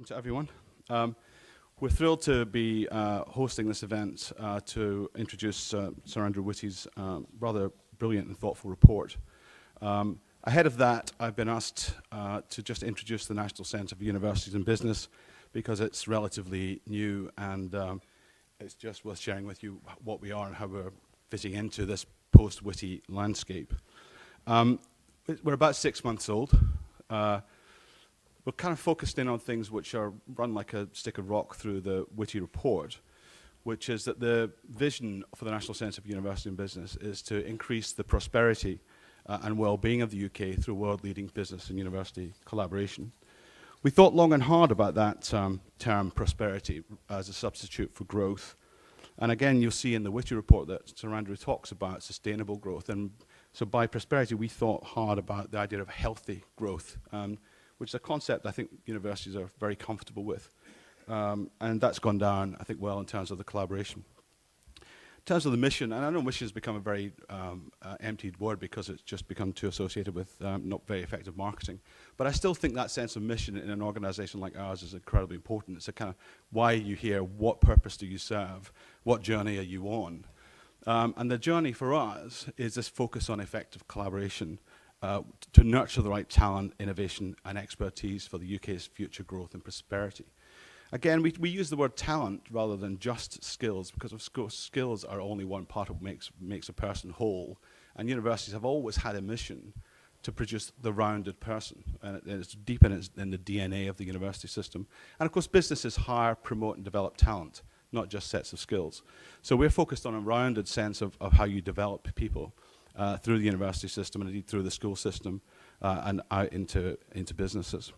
welcome to everyone. We're thrilled to be hosting this event to introduce Sir Andrew Witty's rather brilliant and thoughtful report. Ahead of that, I've been asked to just introduce the National Centre for Universities and Business because it's relatively new and it's just worth sharing with you what we are and how we're fitting into this post-Witty landscape. We're about 6 months old. We're kind of focused in on things which are run like a stick of rock through the Witty report, which is that the vision for the National Centre for University and Business is to increase the prosperity and well-being of the UK through world-leading business and university collaboration. We thought long and hard about that term prosperity as a substitute for growth. And again, you'll see in the Witty report that Sir Andrew talks about sustainable growth. And so by prosperity, we thought hard about the idea of healthy growth, which is a concept I think universities are very comfortable with. And that's gone down, I think, well in terms of the collaboration. In terms of the mission, and I know mission has become a very emptied word because it's just become too associated with not very effective marketing. But I still think that sense of mission in an organization like ours is incredibly important. It's a kind of why are you here, what purpose do you serve, what journey are you on? And the journey for us is this focus on effective collaboration to nurture the right talent, innovation, and expertise for the UK's future growth and prosperity. Again, we use the word talent rather than just skills, because of course skills are only one part of what makes a person whole. And universities have always had a mission to produce the rounded person, and it's deep in the DNA of the university system. And of course, businesses hire, promote, and develop talent, not just sets of skills. So we're focused on a rounded sense of how you develop people through the university system and indeed through the school system and out into businesses.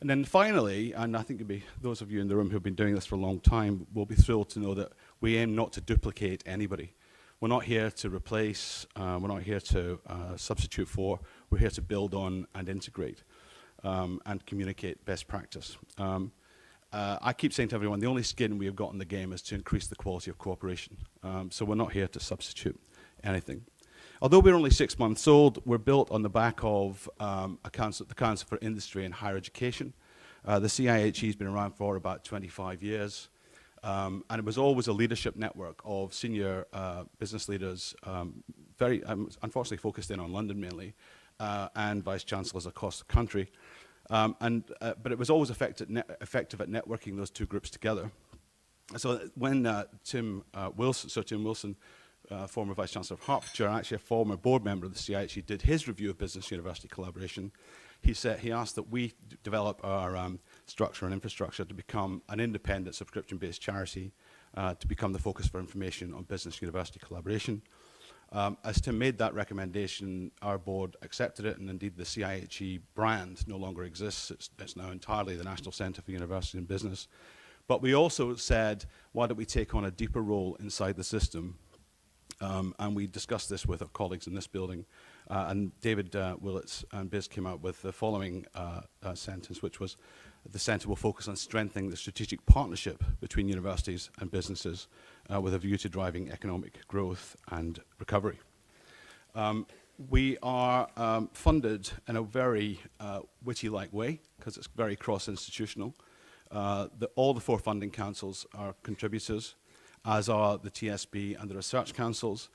And then finally, and I think those of you in the room who've been doing this for a long time will be thrilled to know that we aim not to duplicate anybody. We're not here to replace, we're not here to substitute for, we're here to build on and integrate and communicate best practice. I keep saying to everyone, the only skin we have got in the game is to increase the quality of cooperation. So we're not here to substitute anything. Although we're only 6 months old, we're built on the back of the Council for Industry and Higher Education. The CIHE has been around for about 25 years, and it was always a leadership network of senior business leaders, very unfortunately focused in on London mainly, and vice chancellors across the country. But it was always effective at networking those two groups together. So when Sir Tim Wilson, former Vice-Chancellor of Hertfordshire, and actually a former board member of the CIHE, did his review of business-university collaboration. He asked that we develop our structure and infrastructure to become an independent subscription-based charity, to become the focus for information on business-university collaboration. As Tim made that recommendation, our board accepted it, and indeed the CIHE brand no longer exists. It's now entirely the National Centre for University and Business. But we also said, why don't we take on a deeper role inside the system? And we discussed this with our colleagues in this building, and David Willits and Biz came out with the following sentence, which was, the Centre will focus on strengthening the strategic partnership between universities and businesses with a view to driving economic growth and recovery. We are funded in a very Witty-like way, because it's very cross-institutional. All the 4 funding councils are contributors, as are the TSB and the research councils.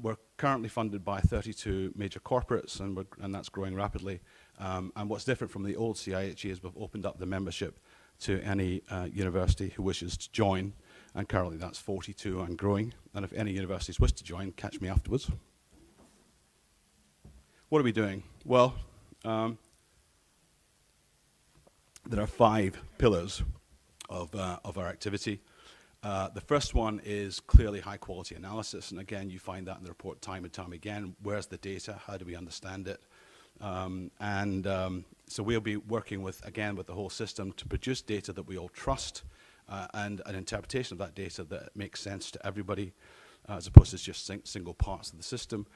We're currently funded by 32 major corporates, and that's growing rapidly. And what's different from the old CIHE is we've opened up the membership to any university who wishes to join, and currently that's 42 and growing. And if any universities wish to join, catch me afterwards. What are we doing? Well, there are 5 pillars of our activity. The first one is clearly high-quality analysis, and again, you find that in the report time and time again. Where's the data? How do we understand it? So we'll be working with the whole system to produce data that we all trust and an interpretation of that data that makes sense to everybody, as opposed to just single parts of the system.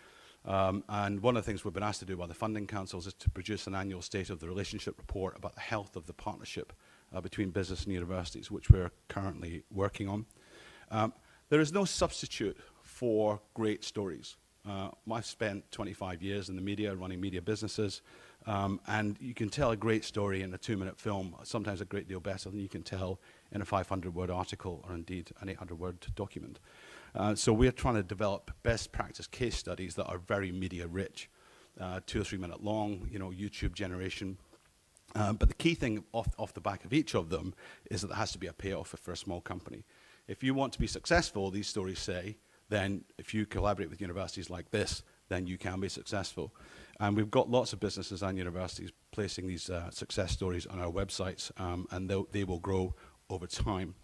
And one of the things we've been asked to do by the funding councils is to produce an annual state of the relationship report about the health of the partnership between business and universities, which we're currently working on. There is no substitute for great stories. I've spent 25 years in the media running media businesses. And you can tell a great story in a 2-minute film, sometimes a great deal better than you can tell in a 500-word article or indeed an 800-word document. So we're trying to develop best practice case studies that are very media rich, 2 or 3 minute long, YouTube generation. But the key thing off the back of each of them is that there has to be a payoff for a small company. If you want to be successful, these stories say, then if you collaborate with universities like this, then you can be successful. And we've got lots of businesses and universities placing these success stories on our websites, and they will grow over time.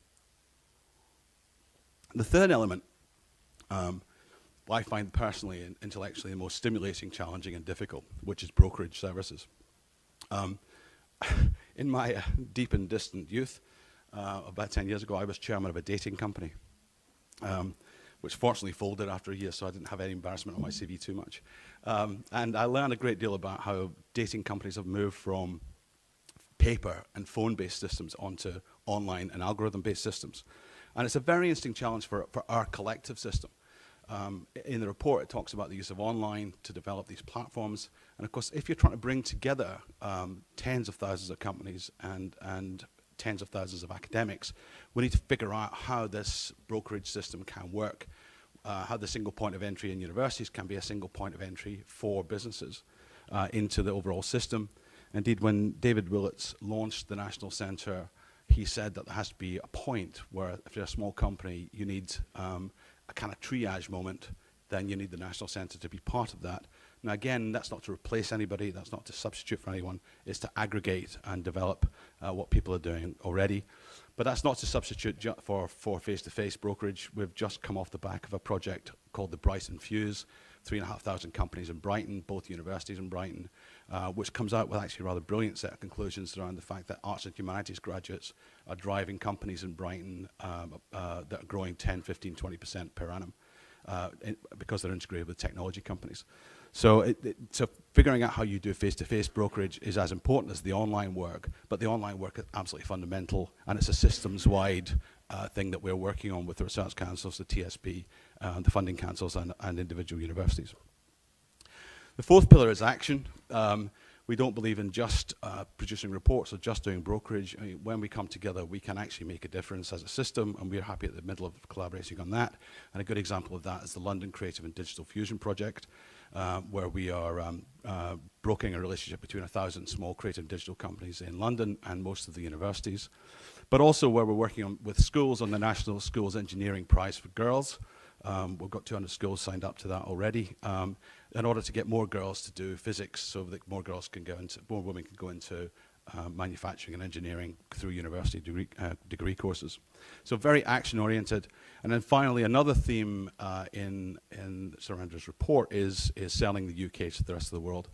The third element, I find personally and intellectually the most stimulating, challenging, and difficult, which is brokerage services. In my deep and distant youth, about 10 years ago, I was chairman of a dating company, which fortunately folded after a year, so I didn't have any embarrassment on my CV too much. And I learned a great deal about how dating companies have moved from paper and phone-based systems onto online and algorithm-based systems. And it's a very interesting challenge for our collective system. In the report, it talks about the use of online to develop these platforms. And of course, if you're trying to bring together tens of thousands of companies and tens of thousands of academics, we need to figure out how this brokerage system can work, how the single point of entry in universities can be a single point of entry for businesses into the overall system. Indeed, when David Willits launched the National Centre, he said that there has to be a point where if you're a small company, you need a kind of triage moment, then you need the National Centre to be part of that. Now again, that's not to replace anybody, that's not to substitute for anyone, it's to aggregate and develop what people are doing already. But that's not to substitute for face-to-face brokerage. We've just come off the back of a project called the Brighton Fuse, 3,500 companies in Brighton, both universities in Brighton, which comes out with actually a rather brilliant set of conclusions around the fact that arts and humanities graduates are driving companies in Brighton that are growing 10, 15, 20% per annum because they're integrated with technology companies. So figuring out how you do face-to-face brokerage is as important as the online work, but the online work is absolutely fundamental, and it's a systems-wide thing that we're working on with the research councils, the TSB, the funding councils, and individual universities. The fourth pillar is action. We don't believe in just producing reports or just doing brokerage. I mean, when we come together, we can actually make a difference as a system, and we're happy at the middle of collaborating on that. And a good example of that is the London Creative and Digital Fusion project, where we are brokering a relationship between 1,000 small creative and digital companies in London and most of the universities. But also where we're working with schools on the National Schools Engineering Prize for Girls. We've got 200 schools signed up to that already, in order to get more girls to do physics, so that more women can go into manufacturing and engineering through university degree courses. So very action-oriented. And then finally, another theme in Sir Andrew's report is selling the UK to the rest of the world,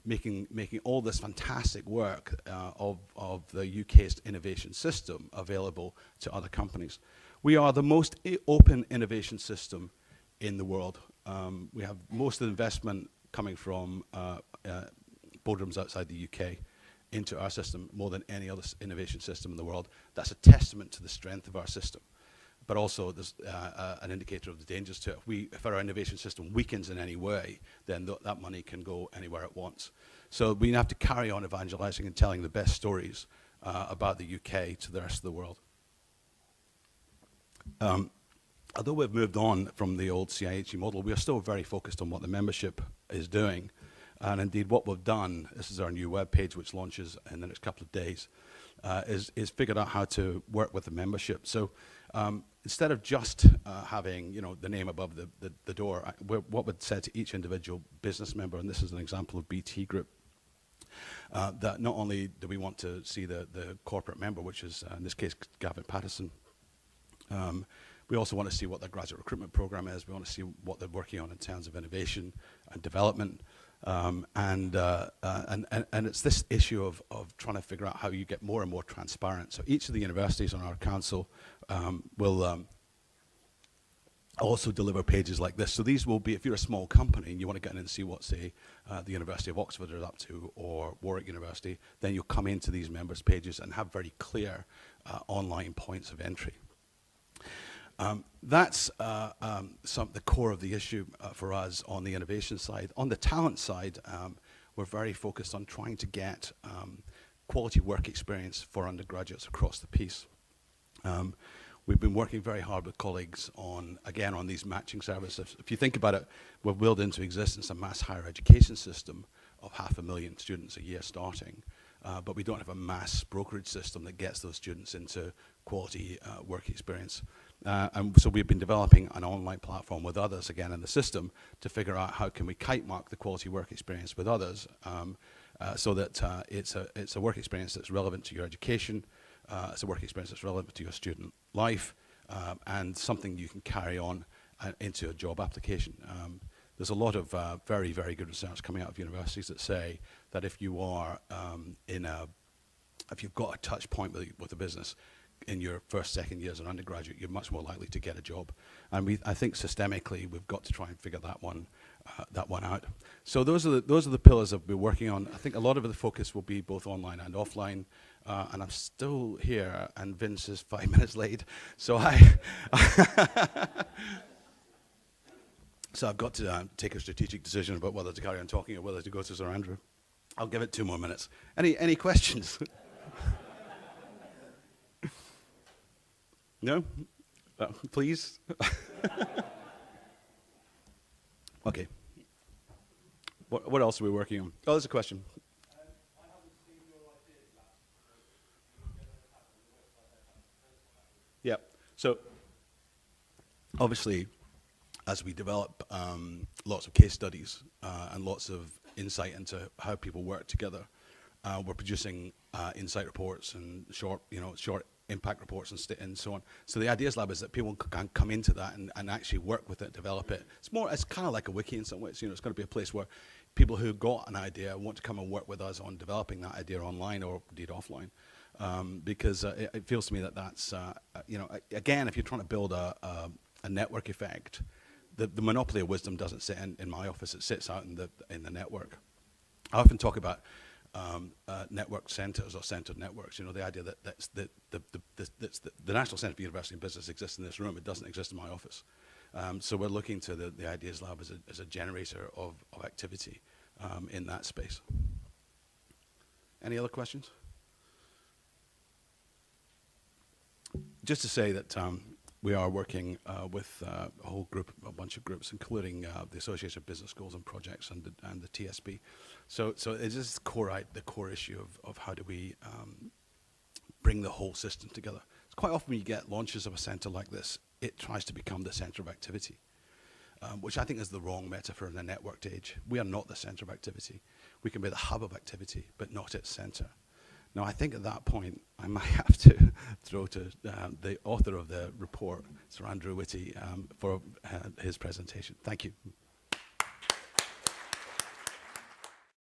making all this fantastic work of the UK's innovation system available to other companies. We are the most open innovation system in the world. We have most of the investment coming from boardrooms outside the UK into our system, more than any other innovation system in the world. That's a testament to the strength of our system. But also there's an indicator of the dangers to it. If our innovation system weakens in any way, then that money can go anywhere it wants. So we have to carry on evangelizing and telling the best stories about the UK to the rest of the world. Although we've moved on from the old CIHE model, we are still very focused on what the membership is doing. And indeed what we've done, this is our new webpage which launches in the next couple of days, is figured out how to work with the membership. So instead of just having the name above the door, what we'd said to each individual business member, and this is an example of BT Group, that not only do we want to see the corporate member, which is in this case Gavin Patterson, we also want to see what their graduate recruitment program is. We want to see what they're working on in terms of innovation and development. And it's this issue of trying to figure out how you get more and more transparent. So each of the universities on our council will also deliver pages like this. So these will be, if you're a small company and you want to get in and see what, say, the University of Oxford is up to, or Warwick University, then you'll come into these members' pages and have very clear online points of entry. That's the core of the issue for us on the innovation side. On the talent side, we're very focused on trying to get quality work experience for undergraduates across the piece. We've been working very hard with colleagues on, again, on these matching services. If you think about it, we've willed into existence a mass higher education system of 500,000 students a year starting, but we don't have a mass brokerage system that gets those students into quality work experience. And so we've been developing an online platform with others, again, in the system to figure out how can we kite mark the quality work experience with others so that it's a work experience that's relevant to your education, it's a work experience that's relevant to your student life, and something you can carry on into a job application. There's a lot of very, very good research coming out of universities that say that if you are if you've got a touch point with a business in your first, second year as an undergraduate, you're much more likely to get a job. And I think systemically we've got to try and figure that one out. So those are the pillars that we're working on. I think a lot of the focus will be both online and offline. And I'm still here, and Vince is 5 minutes late. So so I've got to take a strategic decision about whether to carry on talking or whether to go to Sir Andrew. I'll give it 2 more minutes. Any questions? No? Please? Okay. What else are we working on? Oh, there's a question. Yeah. So obviously, as we develop lots of case studies and lots of insight into how people work together, we're producing insight reports and short impact reports and so on. So the Ideas Lab is that people can come into that and actually work with it, develop it. It's kind of like a wiki in some ways. It's going to be a place where people who got an idea want to come and work with us on developing that idea online or indeed offline. Because it feels to me that that's, again, if you're trying to build a network effect, the monopoly of wisdom doesn't sit in my office, it sits out in the network. I often talk about network centers or centered networks, the idea that the National Centre for University and Business exists in this room, it doesn't exist in my office. So we're looking to the Ideas Lab as a generator of activity in that space. Any other questions? Just to say that we are working with a bunch of groups, including the Association of Business Schools and Projects and the TSB. So it is the core issue of how do we bring the whole system together. It's quite often when you get launches of a centre like this, it tries to become the centre of activity, which I think is the wrong metaphor in a networked age. We are not the centre of activity. We can be the hub of activity, but not its centre. Now, I think at that point, I might have to throw to the author of the report, Sir Andrew Witty, for his presentation. Thank you.